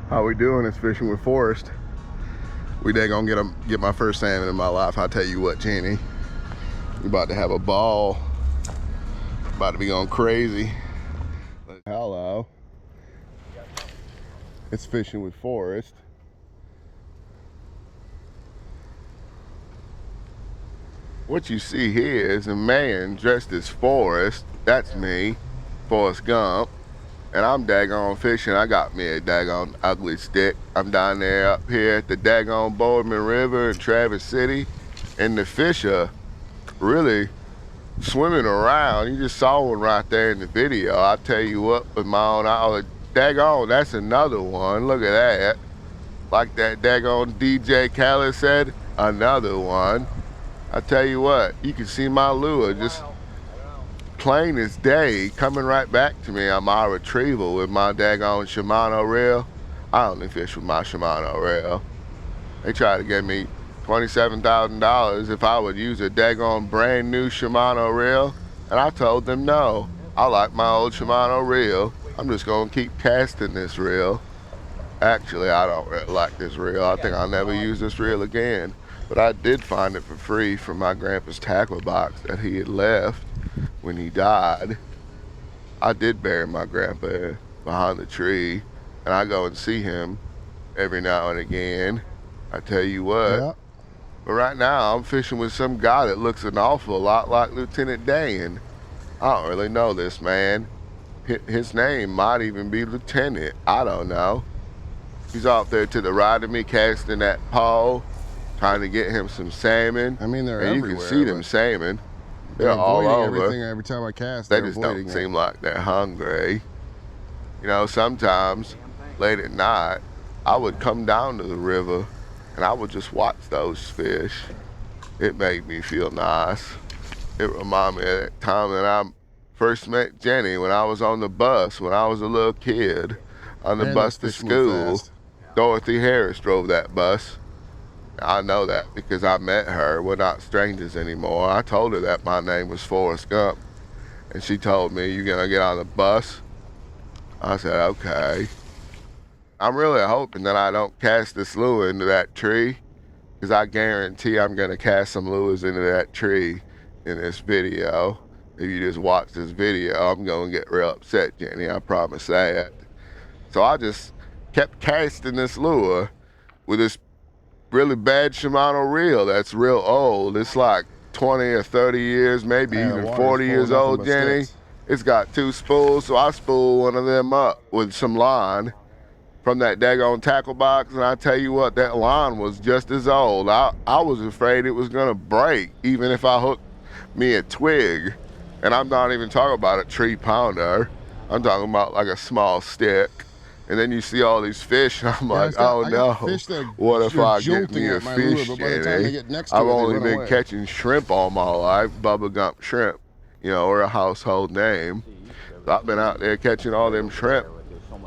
How we doing? It's Fishing with Forrest. We dang gonna get my first salmon in my life. I'll tell you what, Jenny. We about to have a ball. About to be going crazy. Hello. It's Fishing with Forrest. What you see here is a man dressed as Forrest. That's me, Forrest Gump. And I'm daggone fishing. I got me a daggone ugly stick. I'm down there up here at the daggone Boardman River in Traverse City. And the fish are really swimming around. You just saw one right there in the video. I'll tell you what, with my own eye, daggone, that's another one. Look at that. Like that daggone DJ Khaled said, another one. I tell you what, you can see my lure just plain as day coming right back to me on my retrieval with my daggone Shimano reel. I only fish with my Shimano reel. They tried to give me $27,000 if I would use a daggone brand new Shimano reel, and I told them no. I like my old Shimano reel. I'm just gonna keep casting this reel. Actually, I don't really like this reel. I think I'll never use this reel again. But I did find it for free from my grandpa's tackle box that he had left when he died. I did bury my grandpa behind the tree, and I go and see him every now and again. I tell you what. Yeah. But right now, I'm fishing with some guy that looks an awful lot like Lieutenant Dan. I don't really know this man. His name might even be Lieutenant. I don't know. He's off there to the right of me casting that pole, trying to get him some salmon. I mean, they're and everywhere. You can see them salmon. They're all over. Everything every time I cast. They just don't seem like they're hungry. You know, sometimes late at night, I would come down to the river and I would just watch those fish. It made me feel nice. It reminded me of that time that I first met Jenny when I was on the bus, when I was a little kid, on the bus to school. Dorothy Harris drove that bus. I know that because I met her. We're not strangers anymore. I told her that my name was Forrest Gump. And she told me, "You gonna get on the bus?" I said, okay. I'm really hoping that I don't cast this lure into that tree, because I guarantee I'm gonna cast some lures into that tree in this video. If you just watch this video, I'm gonna get real upset, Jenny, I promise that. So I just kept casting this lure with this really bad Shimano reel that's real old. It's like 20 or 30 years, maybe even 40 years old, Jenny. It's got 2 spools, so I spooled one of them up with some line from that daggone tackle box, and I tell you what, that line was just as old. I was afraid it was gonna break, even if I hooked me a twig. And I'm not even talking about a 3-pounder. I'm talking about like a small stick. And then you see all these fish, and I'm like, oh no, what if I get me a fish, Jenny? I've only been catching shrimp all my life, Bubba Gump shrimp, you know, or a household name. So I've been out there catching all them shrimp.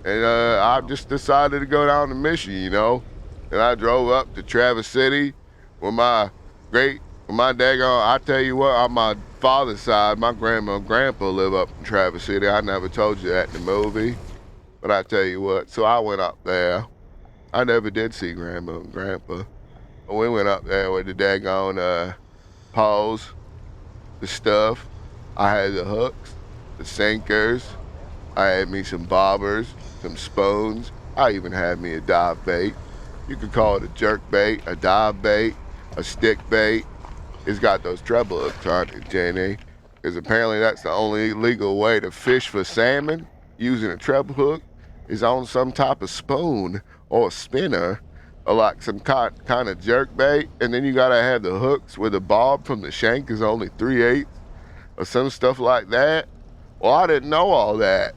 And I just decided to go down to Michigan, you know. And I drove up to Traverse City with my daggone, I tell you what, on my father's side, my grandma and grandpa live up in Traverse City. I never told you that in the movie. But I tell you what, so I went up there. I never did see grandma and grandpa. But we went up there with the daggone poles, the stuff. I had the hooks, the sinkers. I had me some bobbers, some spoons. I even had me a dive bait. You could call it a jerk bait, a dive bait, a stick bait. It's got those treble hooks on it, Jenny. Because apparently that's the only legal way to fish for salmon, using a treble hook, is on some type of spoon or a spinner, or like some kind of jerk bait. And then you gotta have the hooks where the bob from the shank is only 3/8 or some stuff like that. Well, I didn't know all that.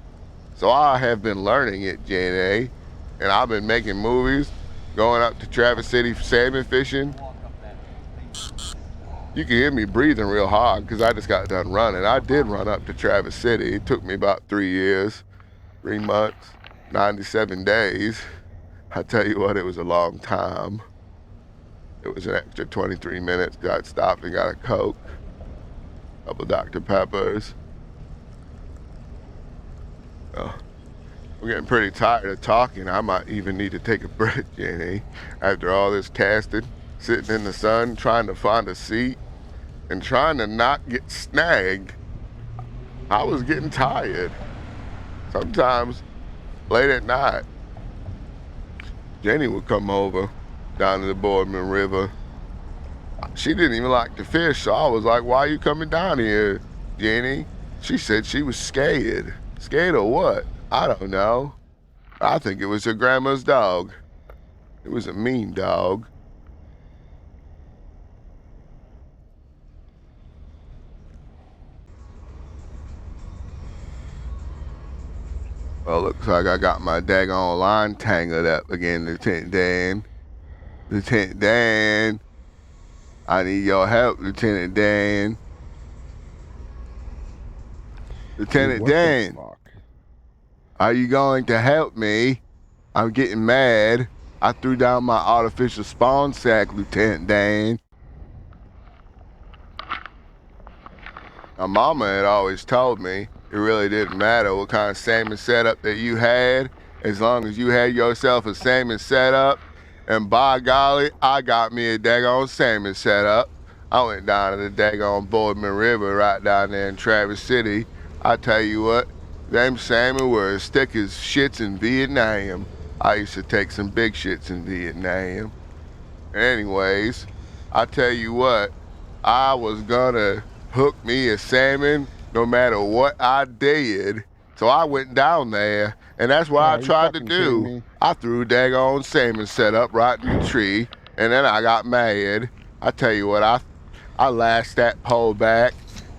So I have been learning it, Jenny. And I've been making movies, going up to Traverse City salmon fishing. You can hear me breathing real hard because I just got done running. I did run up to Traverse City. It took me about 3 years, 3 months, 97 days. I tell you what, it was a long time. It was an extra 23 minutes. Got stopped and got a Coke, a couple Dr. Peppers. Oh, I'm getting pretty tired of talking. I might even need to take a break, Jenny. After all this casting, sitting in the sun, trying to find a seat, and trying to not get snagged, I was getting tired. Sometimes, late at night, Jenny would come over down to the Boardman River. She didn't even like to fish, so I was like, "Why are you coming down here, Jenny?" She said she was scared. Scared of what? I don't know. I think it was her grandma's dog. It was a mean dog. Well, looks like I got my daggone line tangled up again, Lieutenant Dan. Lieutenant Dan. I need your help, Lieutenant Dan. Lieutenant Dan. Are you going to help me? I'm getting mad. I threw down my artificial spawn sack, Lieutenant Dan. My mama had always told me it really didn't matter what kind of salmon setup that you had, as long as you had yourself a salmon setup. And by golly, I got me a daggone salmon setup. I went down to the daggone Boardman River right down there in Traverse City. I tell you what, them salmon were as thick as shits in Vietnam. I used to take some big shits in Vietnam. Anyways, I tell you what, I was gonna hook me a salmon no matter what I did. So I went down there, and that's what I tried to do. I threw a daggone salmon setup right in the tree, and then I got mad. I tell you what, I lashed that pole back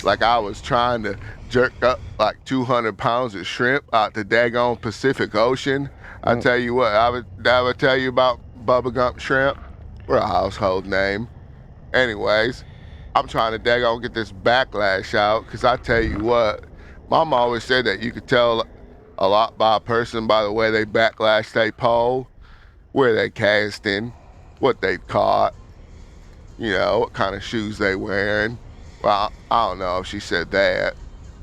like I was trying to jerk up like 200 pounds of shrimp out the daggone Pacific Ocean. I tell you what, I would tell you about Bubba Gump shrimp. We're a household name. Anyways, I'm trying to daggone get this backlash out, because I tell you what, Mom always said that you could tell a lot by a person by the way they backlash they pole, where they casting, what they've caught, you know, what kind of shoes they wearing. Well, I don't know if she said that,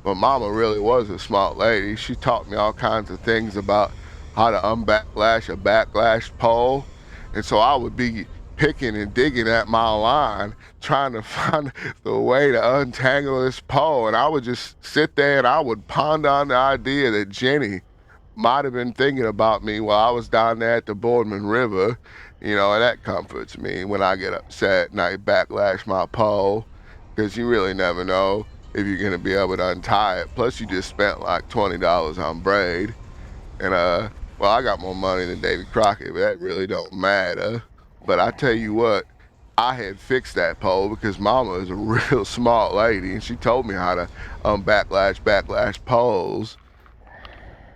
but Mama really was a smart lady. She taught me all kinds of things about how to unbacklash a backlash pole. And so I would be picking and digging at my line, trying to find the way to untangle this pole. And I would just sit there and I would ponder on the idea that Jenny might have been thinking about me while I was down there at the Boardman River, you know, and that comforts me when I get upset and I backlash my pole, because you really never know if you're gonna be able to untie it. Plus, you just spent like $20 on braid, and well, I got more money than Davy Crockett, but that really don't matter. But I tell you what, I had fixed that pole because Mama is a real smart lady, and she told me how to backlash poles.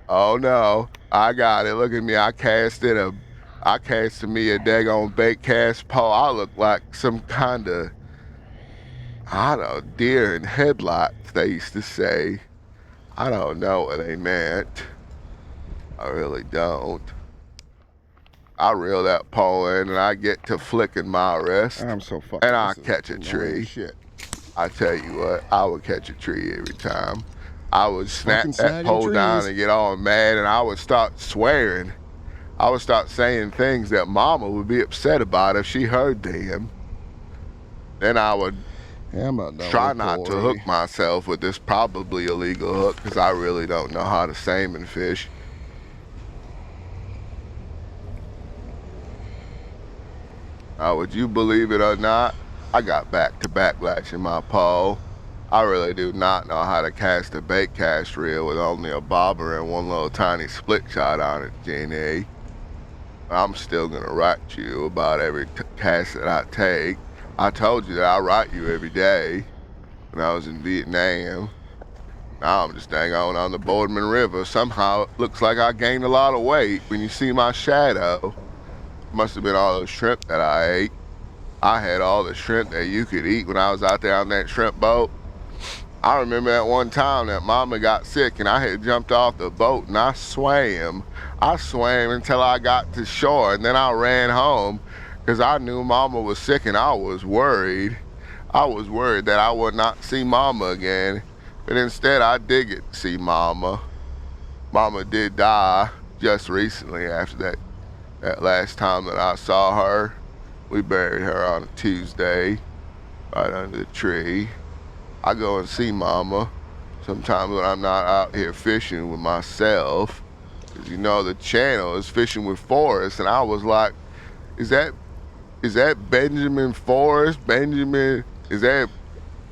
Oh no, I got it. Look at me. I casted me a daggone bait cast pole. I look like some kind of, I don't know, deer in headlights, they used to say. I don't know what they meant. I really don't. I reel that pole in and I get to flicking my wrist. I'm so fucking. And I catch a tree. Shit. I tell you what, I would catch a tree every time. I would snap that pole down and get all mad, and I would start swearing. I would start saying things that Mama would be upset about if she heard them. Then I would try not to hook myself with this probably illegal hook, because I really don't know how to salmon fish. Now, would you believe it or not, I got back to backlashing my pole. I really do not know how to cast a bait cast reel with only a bobber and one little tiny split shot on it, Jenny. I'm still gonna write you about every cast that I take. I told you that I write you every day when I was in Vietnam. Now I'm just dang on the Boardman River. Somehow it looks like I gained a lot of weight when you see my shadow. Must have been all those shrimp that I ate. I had all the shrimp that you could eat when I was out there on that shrimp boat. I remember that one time that Mama got sick and I had jumped off the boat and I swam. I swam until I got to shore, and then I ran home because I knew Mama was sick and I was worried. I was worried that I would not see Mama again, but instead I did get to see Mama. Mama did die, just recently after that last time that I saw her. We buried her on a Tuesday right under the tree. I go and see Mama sometimes when I'm not out here fishing with myself. 'Cause you know the channel is Fishing with Forrest, and I was like, is that Benjamin Forrest? Benjamin, is that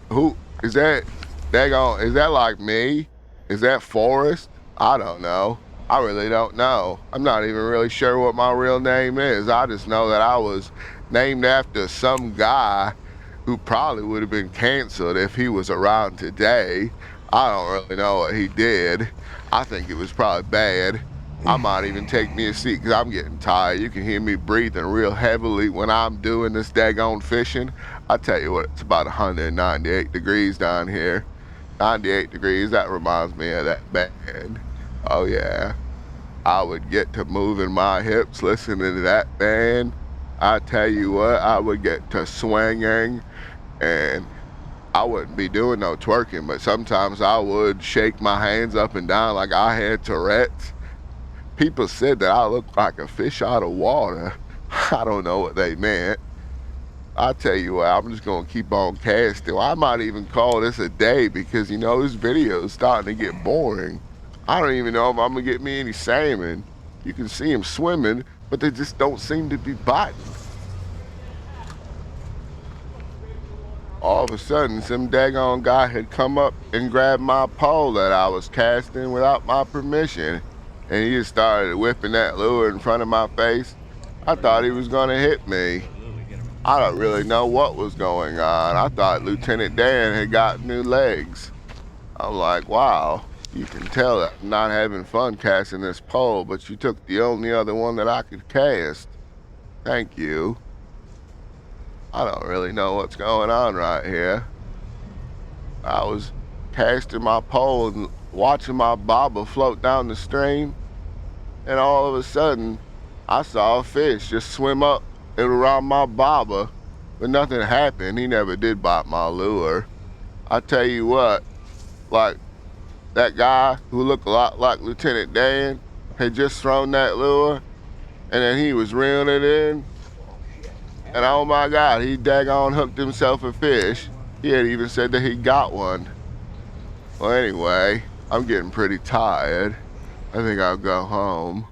who? Is that daggone? Is that like me? Is that Forrest? I don't know. I really don't know. I'm not even really sure what my real name is. I just know that I was named after some guy who probably would have been canceled if he was around today. I don't really know what he did. I think it was probably bad. I might even take me a seat because I'm getting tired. You can hear me breathing real heavily when I'm doing this daggone fishing. I tell you what, it's about 198 degrees down here. 98 degrees, that reminds me of that band. Oh yeah, I would get to moving my hips listening to that band. I tell you what, I would get to swinging, and I wouldn't be doing no twerking, but sometimes I would shake my hands up and down like I had Tourette's. People said that I looked like a fish out of water. I don't know what they meant. I tell you what, I'm just gonna keep on casting. I might even call this a day because you know this video is starting to get boring. I don't even know if I'm gonna get me any salmon. You can see them swimming, but they just don't seem to be biting. All of a sudden, some daggone guy had come up and grabbed my pole that I was casting without my permission. And he just started whipping that lure in front of my face. I thought he was gonna hit me. I don't really know what was going on. I thought Lieutenant Dan had got new legs. I'm like, wow, you can tell that I'm not having fun casting this pole, but you took the only other one that I could cast. Thank you. I don't really know what's going on right here. I was casting my pole and watching my bobber float down the stream, and all of a sudden, I saw a fish just swim up and around my bobber, but nothing happened. He never did bite my lure. I tell you what, like that guy who looked a lot like Lieutenant Dan had just thrown that lure, and then he was reeling it in, and oh my God, he daggone hooked himself a fish. He had even said that he got one. Well, anyway, I'm getting pretty tired. I think I'll go home.